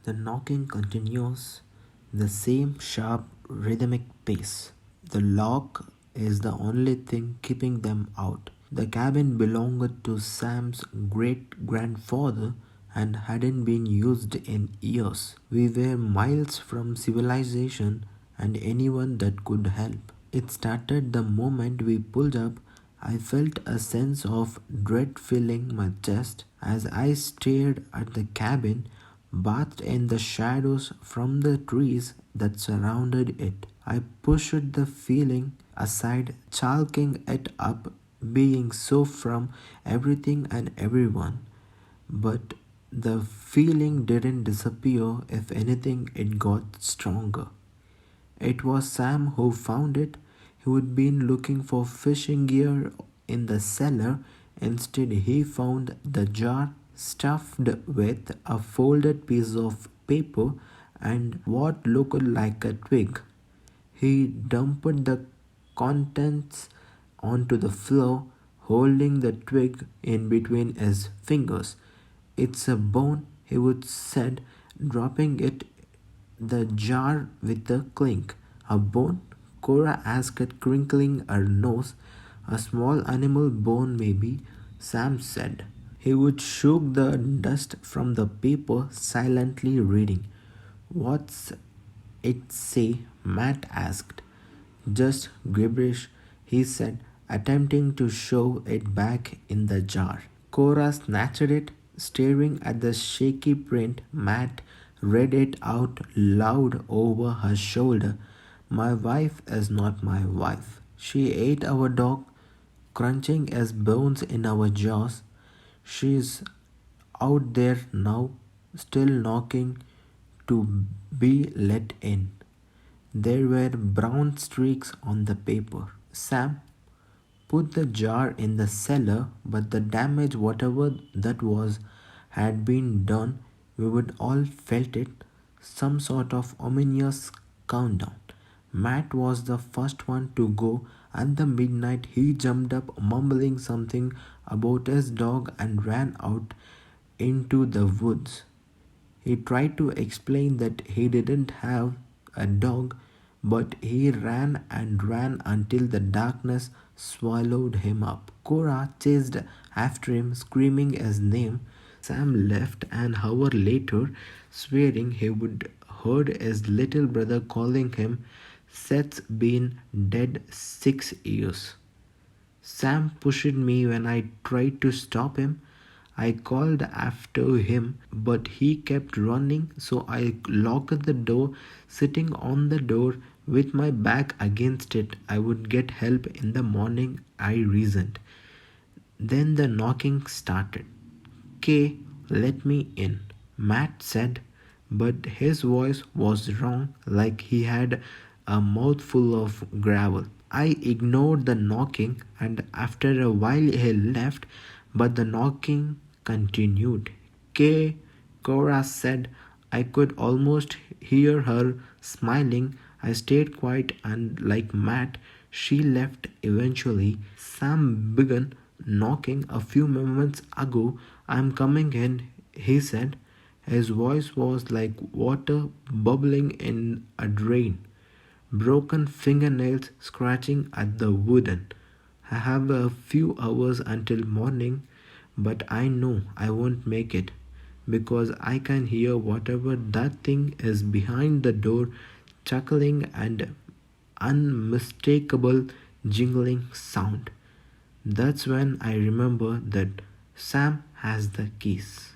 The knocking continues, the same sharp rhythmic pace. The lock is the only thing keeping them out. The cabin belonged to Sam's great grandfather and hadn't been used in years. We were miles from civilization and anyone that could help. It started the moment we pulled up. I felt a sense of dread filling my chest as I stared at the cabin, bathed in the shadows from the trees that surrounded it. I pushed the feeling aside, chalking it up being so from everything and everyone. But the feeling didn't disappear, if anything, it got stronger. It was Sam who found it. He had been looking for fishing gear in the cellar. Instead, he found the jar stuffed with a folded piece of paper and what looked like a twig. He dumped the contents onto the floor, holding the twig in between his fingers. It's a bone, he would said, dropping the jar with a clink. A bone? Cora asked, crinkling her nose. A small animal bone, maybe, Sam said. He would shook the dust from the paper, silently reading. What's it say? Matt asked. Just gibberish, he said, attempting to shove it back in the jar. Cora snatched it, staring at the shaky print. Matt read it out loud over her shoulder. My wife is not my wife. She ate our dog, crunching as bones in our jaws. She's out there now, still knocking to be let in. There were brown streaks on the paper. Sam put the jar in the cellar, but the damage, whatever that was, had been done. We would all felt it. Some sort of ominous countdown. Matt was the first one to go. At the midnight, he jumped up, mumbling something about his dog, and ran out into the woods. He tried to explain that he didn't have a dog, but he ran and ran until the darkness swallowed him up. Cora chased after him, screaming his name. Sam left an hour later, swearing he would heard his little brother calling him. Seth's been dead 6 years. Sam pushed me when I tried to stop him. I called after him, but he kept running, so I locked the door, sitting on the door with my back against it. I would get help in the morning, I reasoned. Then the knocking started. Kay, let me in, Matt said, but his voice was wrong, like he had a mouthful of gravel. I ignored the knocking, and after a while he left, but the knocking continued. Kay, Cora said. I could almost hear her smiling. I stayed quiet, and like Matt, she left eventually. Sam began knocking a few moments ago. I'm coming in, he said. His voice was like water bubbling in a drain. Broken fingernails scratching at the wooden. I have a few hours until morning, but I know I won't make it because I can hear whatever that thing is behind the door chuckling and unmistakable jingling sound. That's when I remember that Sam has the keys.